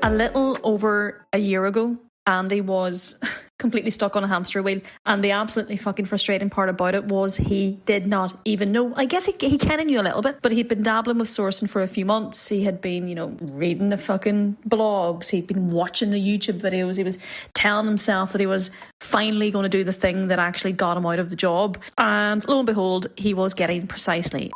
A little over a year ago, Andy was completely stuck on a hamster wheel, and the absolutely fucking frustrating part about it was he did not even know. I guess he kind of knew a little bit, but he'd been dabbling with sourcing for a few months. He had been, reading the fucking blogs, he'd been watching the YouTube videos, he was telling himself that he was finally going to do the thing that actually got him out of the job, and lo and behold, he was getting precisely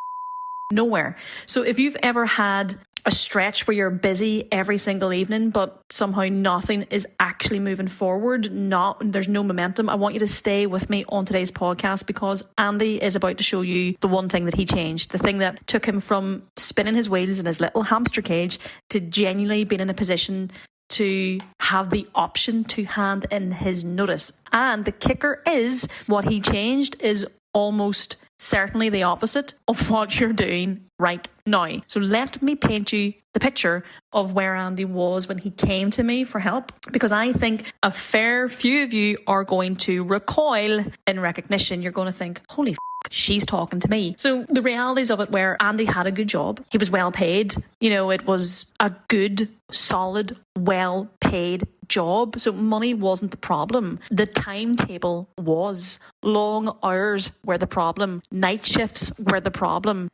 nowhere. So if you've ever had a stretch where you're busy every single evening, but somehow nothing is actually moving forward, there's no momentum, I want you to stay with me on today's podcast, because Andy is about to show you the one thing that he changed, the thing that took him from spinning his wheels in his little hamster cage to genuinely being in a position to have the option to hand in his notice. And the kicker is, what he changed is almost certainly the opposite of what you're doing right now. So let me paint you the picture of where Andy was when he came to me for help, because I think a fair few of you are going to recoil in recognition. You're going to think, holy f***, she's talking to me. So the realities of it were, Andy had a good job. He was well paid. It was a good, solid, well paid job. So money wasn't the problem. The timetable was. Long hours were the problem. Night shifts were the problem.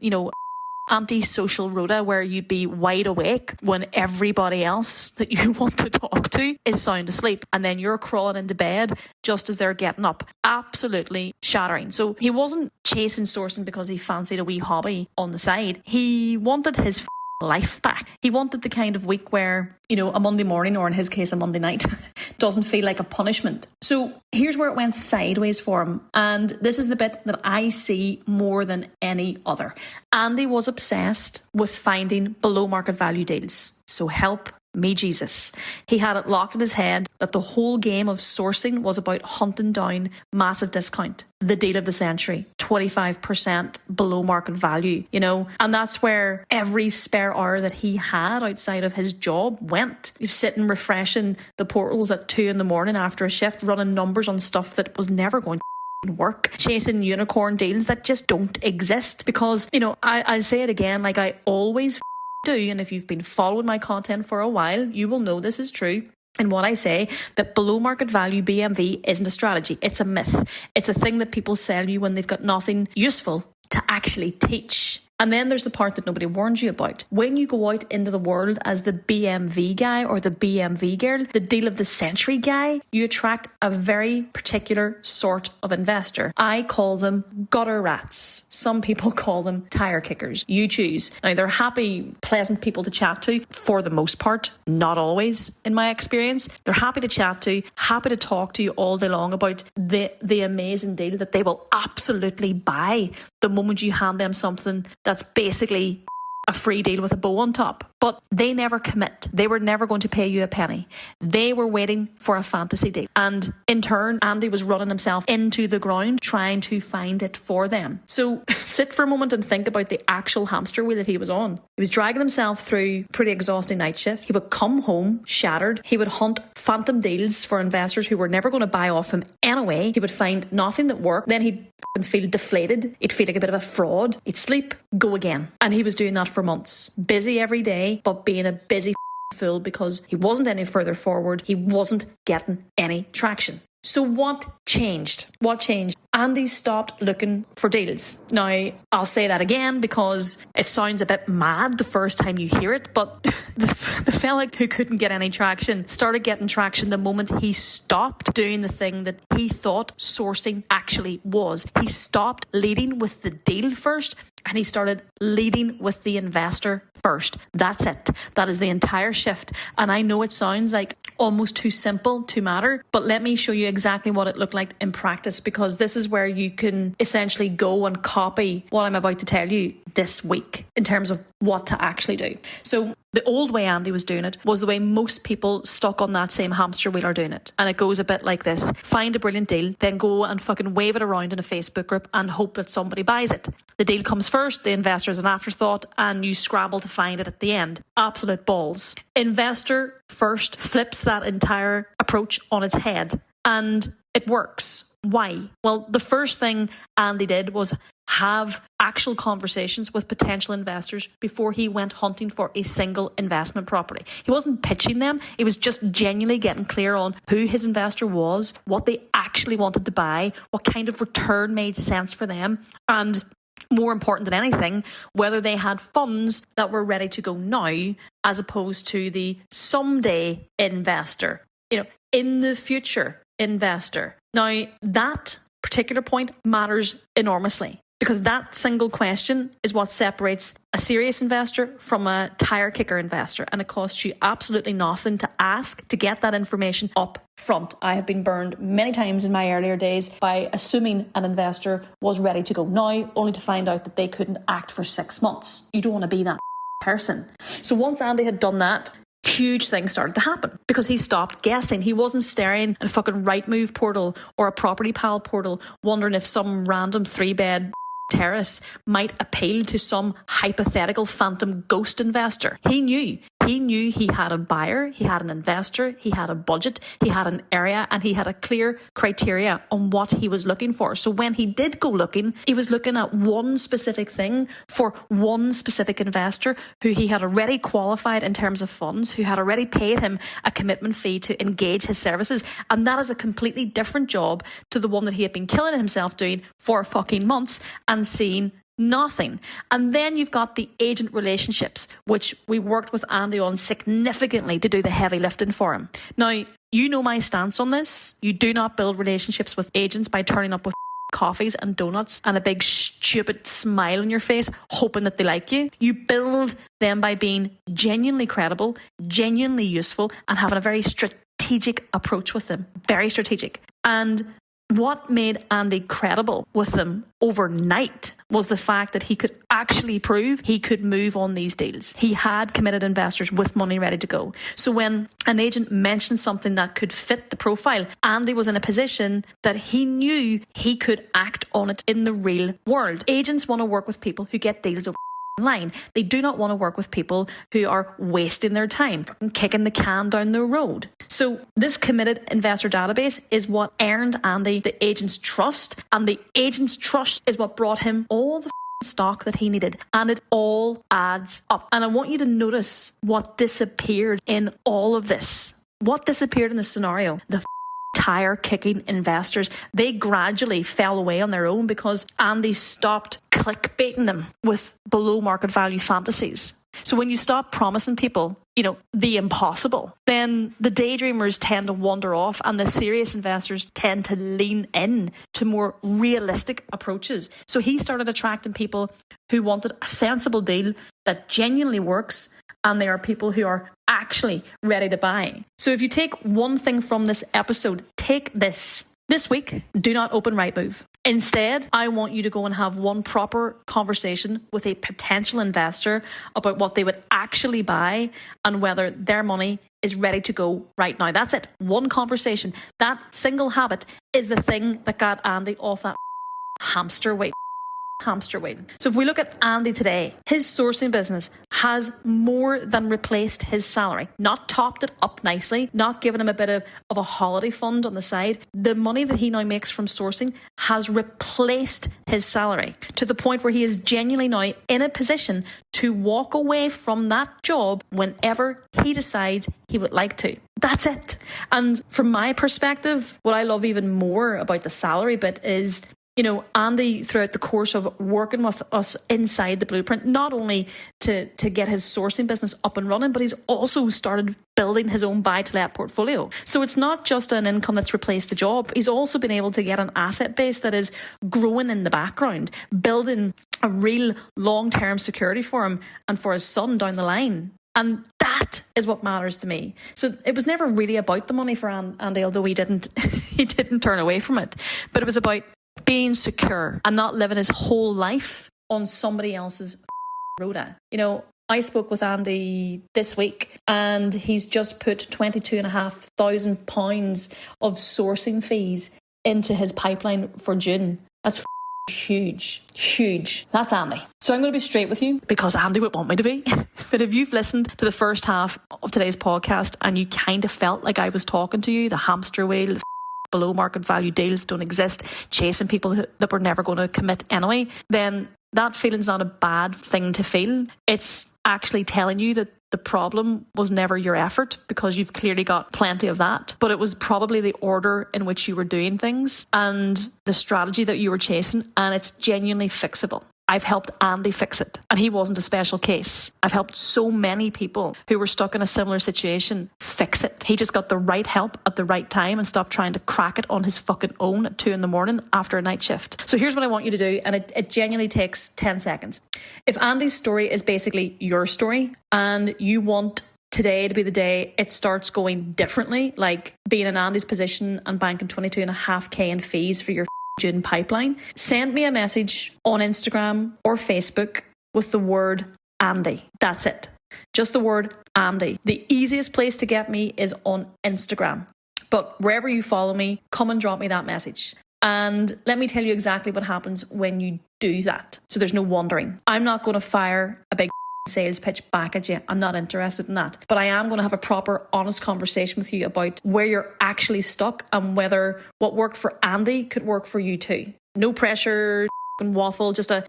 Anti-social rota, where you'd be wide awake when everybody else that you want to talk to is sound asleep, and then you're crawling into bed just as they're getting up. Absolutely shattering. So he wasn't chasing sourcing because he fancied a wee hobby on the side. He wanted his life back. He wanted the kind of week where, a Monday morning, or in his case, a Monday night, doesn't feel like a punishment. So here's where it went sideways for him. And this is the bit that I see more than any other. Andy was obsessed with finding below market value deals. So help me Jesus. He had it locked in his head that the whole game of sourcing was about hunting down massive discount, the deal of the century, 25% below market value, and that's where every spare hour that he had outside of his job went. He was sitting refreshing the portals at 2 a.m. after a shift, running numbers on stuff that was never going to work, chasing unicorn deals that just don't exist, because, I'll say it again, like I always do, and if you've been following my content for a while, you will know this is true. And what I say, that below market value BMV isn't a strategy, it's a myth. It's a thing that people sell you when they've got nothing useful to actually teach. And then there's the part that nobody warns you about. When you go out into the world as the BMV guy or the BMV girl, the deal of the century guy, you attract a very particular sort of investor. I call them gutter rats. Some people call them tire kickers. You choose. Now, they're happy, pleasant people to chat to for the most part, not always in my experience. They're happy to chat to, happy to talk to you all day long about the amazing deal that they will absolutely buy the moment you hand them something that's basically a free deal with a bow on top. But they never commit. They were never going to pay you a penny. They were waiting for a fantasy deal. And in turn, Andy was running himself into the ground trying to find it for them. So sit for a moment and think about the actual hamster wheel that he was on. He was dragging himself through pretty exhausting night shift. He would come home shattered. He would hunt phantom deals for investors who were never going to buy off him anyway. He would find nothing that worked. Then he'd feel deflated. He'd feel like a bit of a fraud. He'd sleep, go again. And he was doing that for months. Busy every day, but being a busy fool because he wasn't any further forward. He wasn't getting any traction. So what changed? What changed? Andy stopped looking for deals. Now, I'll say that again because it sounds a bit mad the first time you hear it, but the fella who couldn't get any traction started getting traction the moment he stopped doing the thing that he thought sourcing actually was. He stopped leading with the deal first and he started leading with the investor first. That's it. That is the entire shift. And I know it sounds like almost too simple to matter, but let me show you exactly what it looked like in practice, because this is where you can essentially go and copy what I'm about to tell you this week in terms of what to actually do. So the old way Andy was doing it was the way most people stuck on that same hamster wheel are doing it. And it goes a bit like this. Find a brilliant deal, then go and fucking wave it around in a Facebook group and hope that somebody buys it. The deal comes first, the investor is an afterthought, and you scrabble to find it at the end. Absolute balls. Investor first flips that entire approach on its head, and it works. Why? Well, the first thing Andy did was have actual conversations with potential investors before he went hunting for a single investment property. He wasn't pitching them. He was just genuinely getting clear on who his investor was, what they actually wanted to buy, what kind of return made sense for them, and more important than anything, whether they had funds that were ready to go now, as opposed to the someday investor, in the future investor. Now, that particular point matters enormously, because that single question is what separates a serious investor from a tire kicker investor, and it costs you absolutely nothing to ask to get that information up front. I have been burned many times in my earlier days by assuming an investor was ready to go now, only to find out that they couldn't act for 6 months. You don't want to be that person. So once Andy had done that, huge things started to happen, because he stopped guessing. He wasn't staring at a fucking Rightmove portal or a Property Pal portal wondering if some random 3-bed terrace might appeal to some hypothetical phantom ghost investor. He knew he had a buyer, he had an investor, he had a budget, he had an area, and he had a clear criteria on what he was looking for. So when he did go looking, he was looking at one specific thing for one specific investor who he had already qualified in terms of funds, who had already paid him a commitment fee to engage his services. And that is a completely different job to the one that he had been killing himself doing for fucking months and seeing nothing. And then you've got the agent relationships, which we worked with Andy on significantly to do the heavy lifting for him. Now, you know my stance on this. You do not build relationships with agents by turning up with coffees and donuts and a big stupid smile on your face, hoping that they like you. You build them by being genuinely credible, genuinely useful, and having a very strategic approach with them. Very strategic. And what made Andy credible with them overnight was the fact that he could actually prove he could move on these deals. He had committed investors with money ready to go. So when an agent mentioned something that could fit the profile, Andy was in a position that he knew he could act on it in the real world. Agents want to work with people who get deals over line. They do not want to work with people who are wasting their time and kicking the can down the road. So this committed investor database is what earned Andy the agent's trust, and the agent's trust is what brought him all the stock that he needed, and it all adds up. And I want you to notice what disappeared in all of this. What disappeared in this scenario? The tire kicking investors. They gradually fell away on their own because Andy stopped clickbaiting them with below market value fantasies. So when you stop promising people, the impossible, then the daydreamers tend to wander off, and the serious investors tend to lean in to more realistic approaches. So he started attracting people who wanted a sensible deal that genuinely works, and they are people who are actually ready to buy. So if you take one thing from this episode, take this. This week, do not open Rightmove. Instead, I want you to go and have one proper conversation with a potential investor about what they would actually buy and whether their money is ready to go right now. That's it. One conversation. That single habit is the thing that got Andy off that hamster wheel. So if we look at Andy today, his sourcing business has more than replaced his salary, not topped it up nicely, not given him a bit of a holiday fund on the side. The money that he now makes from sourcing has replaced his salary to the point where he is genuinely now in a position to walk away from that job whenever he decides he would like to. That's it. And from my perspective, what I love even more about the salary bit is Andy, throughout the course of working with us inside the Blueprint, not only to get his sourcing business up and running, but he's also started building his own buy-to-let portfolio. So it's not just an income that's replaced the job. He's also been able to get an asset base that is growing in the background, building a real long-term security for him and for his son down the line. And that is what matters to me. So it was never really about the money for Andy, although he didn't turn away from it. But it was about being secure and not living his whole life on somebody else's rota. I spoke with Andy this week, and he's just put £22,500 of sourcing fees into his pipeline for June. That's huge. That's Andy. So I'm going to be straight with you, because Andy would want me to be. But if you've listened to the first half of today's podcast and you kind of felt like I was talking to you, the hamster wheel, below market value deals that don't exist, chasing people that were never going to commit anyway, then that feeling's not a bad thing to feel. It's actually telling you that the problem was never your effort, because you've clearly got plenty of that. But it was probably the order in which you were doing things and the strategy that you were chasing, and it's genuinely fixable. I've helped Andy fix it, and he wasn't a special case. I've helped so many people who were stuck in a similar situation fix it. He just got the right help at the right time and stopped trying to crack it on his fucking own at 2 a.m. after a night shift. So here's what I want you to do, and it genuinely takes 10 seconds. If Andy's story is basically your story and you want today to be the day it starts going differently, like being in Andy's position and banking 22.5k in fees for your June pipeline, send me a message on Instagram or Facebook with the word Andy. That's it. Just the word Andy. The easiest place to get me is on Instagram. But wherever you follow me, come and drop me that message. And let me tell you exactly what happens when you do that, so there's no wondering. I'm not going to fire a big sales pitch back at you. I'm not interested in that. But I am going to have a proper, honest conversation with you about where you're actually stuck and whether what worked for Andy could work for you too. No pressure and waffle, just a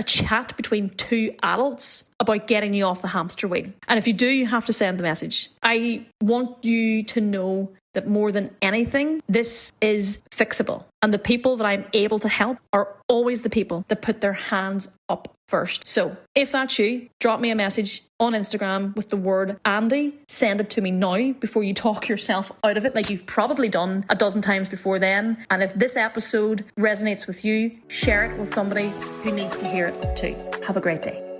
chat between two adults about getting you off the hamster wheel. And if you do, you have to send the message. I want you to know that more than anything, this is fixable. And the people that I'm able to help are always the people that put their hands up first. So if that's you, drop me a message on Instagram with the word Andy. Send it to me now before you talk yourself out of it, like you've probably done a dozen times before then. And if this episode resonates with you, share it with somebody who needs to hear it too. Have a great day.